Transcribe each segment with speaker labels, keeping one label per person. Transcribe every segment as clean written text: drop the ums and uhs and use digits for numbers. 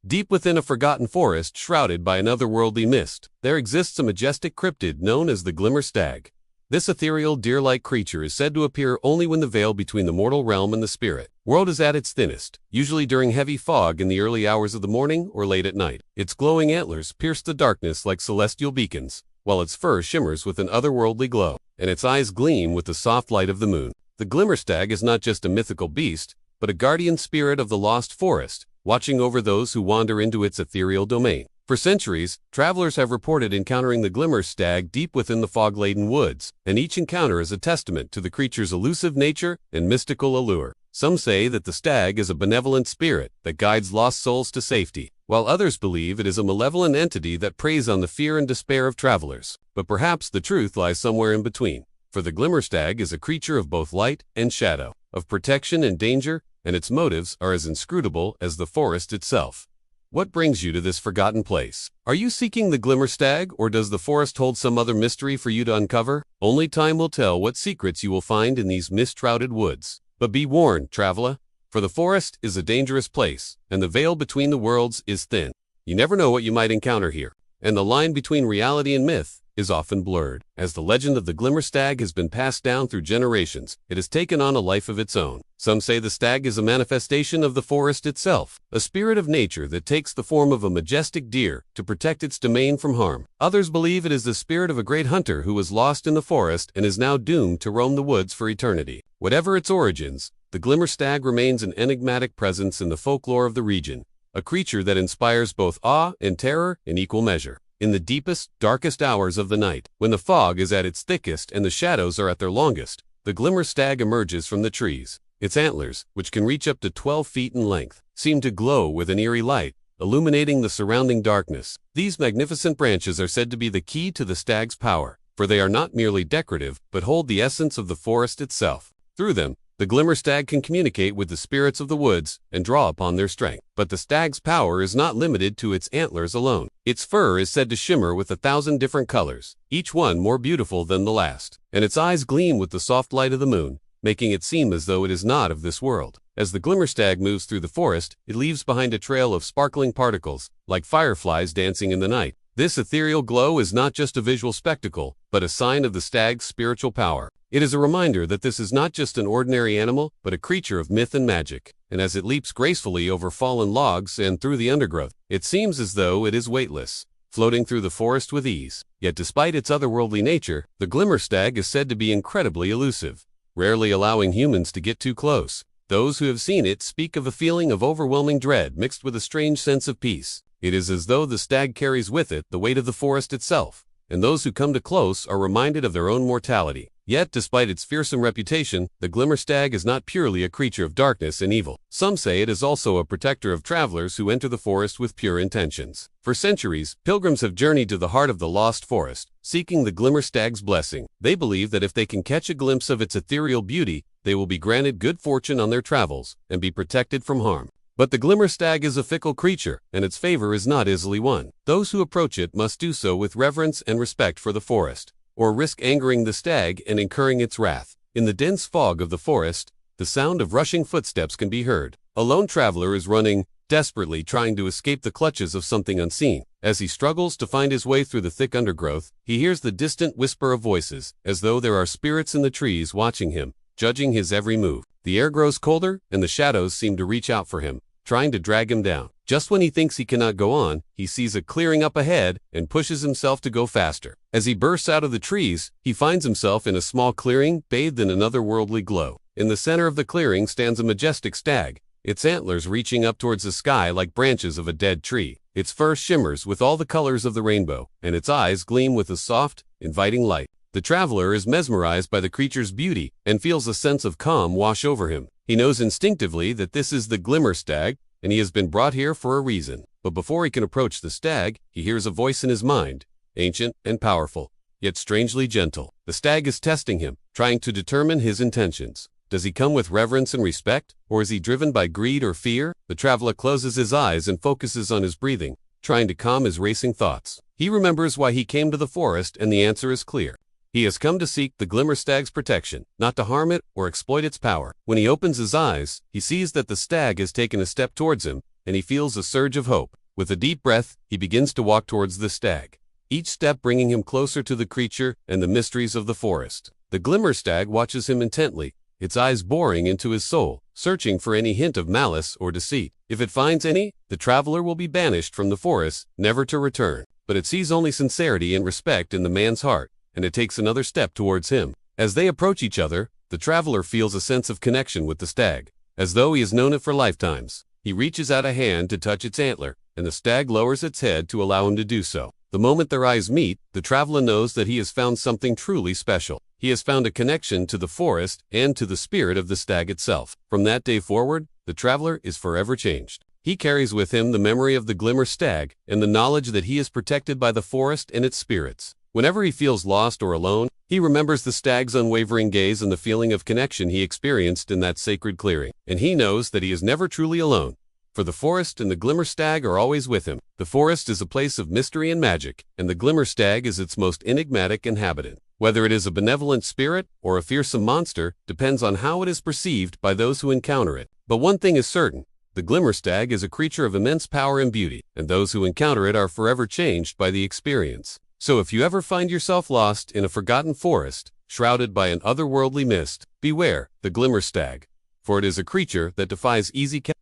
Speaker 1: Deep within a forgotten forest shrouded by an otherworldly mist, there exists a majestic cryptid known as the Glimmer Stag. This ethereal, deer-like creature is said to appear only when the veil between the mortal realm and the spirit world is at its thinnest, usually during heavy fog in the early hours of the morning or late at night. Its glowing antlers pierce the darkness like celestial beacons, while its fur shimmers with an otherworldly glow, and its eyes gleam with the soft light of the moon. The Glimmer Stag is not just a mythical beast, but a guardian spirit of the lost forest, watching over those who wander into its ethereal domain. For centuries, travelers have reported encountering the Glimmer Stag deep within the fog-laden woods, and each encounter is a testament to the creature's elusive nature and mystical allure. Some say that the stag is a benevolent spirit that guides lost souls to safety, while others believe it is a malevolent entity that preys on the fear and despair of travelers. But perhaps the truth lies somewhere in between, for the Glimmer Stag is a creature of both light and shadow, of protection and danger, and its motives are as inscrutable as the forest itself. What brings you to this forgotten place? Are you seeking the Glimmer Stag, or does the forest hold some other mystery for you to uncover? Only time will tell what secrets you will find in these mist-shrouded woods. But be warned, traveler, for the forest is a dangerous place, and the veil between the worlds is thin. You never know what you might encounter here, and the line between reality and myth is often blurred. As the legend of the Glimmer Stag has been passed down through generations, it has taken on a life of its own. Some say the stag is a manifestation of the forest itself, a spirit of nature that takes the form of a majestic deer to protect its domain from harm. Others believe it is the spirit of a great hunter who was lost in the forest and is now doomed to roam the woods for eternity. Whatever its origins, the Glimmer Stag remains an enigmatic presence in the folklore of the region, a creature that inspires both awe and terror in equal measure. In the deepest, darkest hours of the night, when the fog is at its thickest and the shadows are at their longest, the Glimmer Stag emerges from the trees. Its antlers, which can reach up to 12 feet in length, seem to glow with an eerie light, illuminating the surrounding darkness. These magnificent branches are said to be the key to the stag's power, for they are not merely decorative, but hold the essence of the forest itself. Through them, the Glimmer Stag can communicate with the spirits of the woods and draw upon their strength. But the stag's power is not limited to its antlers alone. Its fur is said to shimmer with 1,000 different colors, each one more beautiful than the last, and its eyes gleam with the soft light of the moon, making it seem as though it is not of this world. As the Glimmer Stag moves through the forest, it leaves behind a trail of sparkling particles, like fireflies dancing in the night. This ethereal glow is not just a visual spectacle, but a sign of the stag's spiritual power. It is a reminder that this is not just an ordinary animal, but a creature of myth and magic. And as it leaps gracefully over fallen logs and through the undergrowth, it seems as though it is weightless, floating through the forest with ease. Yet despite its otherworldly nature, the Glimmer Stag is said to be incredibly elusive, rarely allowing humans to get too close. Those who have seen it speak of a feeling of overwhelming dread mixed with a strange sense of peace. It is as though the stag carries with it the weight of the forest itself, and those who come too close are reminded of their own mortality. Yet, despite its fearsome reputation, the Glimmer Stag is not purely a creature of darkness and evil. Some say it is also a protector of travelers who enter the forest with pure intentions. For centuries, pilgrims have journeyed to the heart of the lost forest, seeking the Glimmer Stag's blessing. They believe that if they can catch a glimpse of its ethereal beauty, they will be granted good fortune on their travels and be protected from harm. But the Glimmer Stag is a fickle creature, and its favor is not easily won. Those who approach it must do so with reverence and respect for the forest, or risk angering the stag and incurring its wrath. In the dense fog of the forest, the sound of rushing footsteps can be heard. A lone traveler is running, desperately trying to escape the clutches of something unseen. As he struggles to find his way through the thick undergrowth, he hears the distant whisper of voices, as though there are spirits in the trees watching him, judging his every move. The air grows colder, and the shadows seem to reach out for him, trying to drag him down. Just when he thinks he cannot go on, he sees a clearing up ahead and pushes himself to go faster. As he bursts out of the trees, he finds himself in a small clearing bathed in an otherworldly glow. In the center of the clearing stands a majestic stag, its antlers reaching up towards the sky like branches of a dead tree. Its fur shimmers with all the colors of the rainbow, and its eyes gleam with a soft, inviting light. The traveler is mesmerized by the creature's beauty and feels a sense of calm wash over him. He knows instinctively that this is the Glimmer Stag, and he has been brought here for a reason. But before he can approach the stag, he hears a voice in his mind, ancient and powerful, yet strangely gentle. The stag is testing him, trying to determine his intentions. Does he come with reverence and respect, or is he driven by greed or fear? The traveler closes his eyes and focuses on his breathing, trying to calm his racing thoughts. He remembers why he came to the forest, and the answer is clear. He has come to seek the Glimmer Stag's protection, not to harm it or exploit its power. When he opens his eyes, he sees that the stag has taken a step towards him, and he feels a surge of hope. With a deep breath, he begins to walk towards the stag, each step bringing him closer to the creature and the mysteries of the forest. The Glimmer Stag watches him intently, its eyes boring into his soul, searching for any hint of malice or deceit. If it finds any, the traveler will be banished from the forest, never to return. But it sees only sincerity and respect in the man's heart, and it takes another step towards him. As they approach each other, the traveler feels a sense of connection with the stag, as though he has known it for lifetimes. He reaches out a hand to touch its antler, and the stag lowers its head to allow him to do so. The moment their eyes meet, the traveler knows that he has found something truly special. He has found a connection to the forest and to the spirit of the stag itself. From that day forward, the traveler is forever changed. He carries with him the memory of the Glimmer Stag and the knowledge that he is protected by the forest and its spirits. Whenever he feels lost or alone, he remembers the stag's unwavering gaze and the feeling of connection he experienced in that sacred clearing. And he knows that he is never truly alone, for the forest and the Glimmer Stag are always with him. The forest is a place of mystery and magic, and the Glimmer Stag is its most enigmatic inhabitant. Whether it is a benevolent spirit or a fearsome monster depends on how it is perceived by those who encounter it. But one thing is certain: the Glimmer Stag is a creature of immense power and beauty, and those who encounter it are forever changed by the experience. So if you ever find yourself lost in a forgotten forest, shrouded by an otherworldly mist, beware the Glimmer Stag, for it is a creature that defies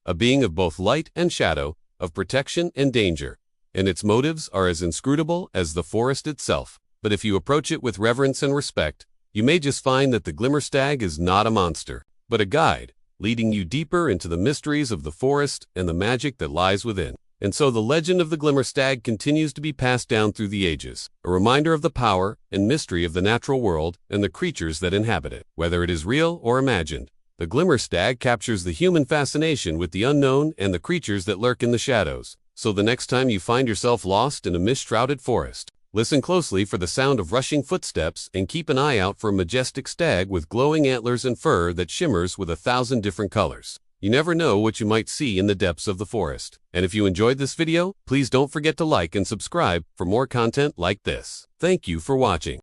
Speaker 1: a being of both light and shadow, of protection and danger, and its motives are as inscrutable as the forest itself. But if you approach it with reverence and respect, you may just find that the Glimmer Stag is not a monster, but a guide, leading you deeper into the mysteries of the forest and the magic that lies within. And so the legend of the Glimmer Stag continues to be passed down through the ages, a reminder of the power and mystery of the natural world and the creatures that inhabit it. Whether it is real or imagined, the Glimmer Stag captures the human fascination with the unknown and the creatures that lurk in the shadows. So the next time you find yourself lost in a mist-shrouded forest, listen closely for the sound of rushing footsteps and keep an eye out for a majestic stag with glowing antlers and fur that shimmers with 1,000 different colors. You never know what you might see in the depths of the forest. And if you enjoyed this video, please don't forget to like and subscribe for more content like this. Thank you for watching.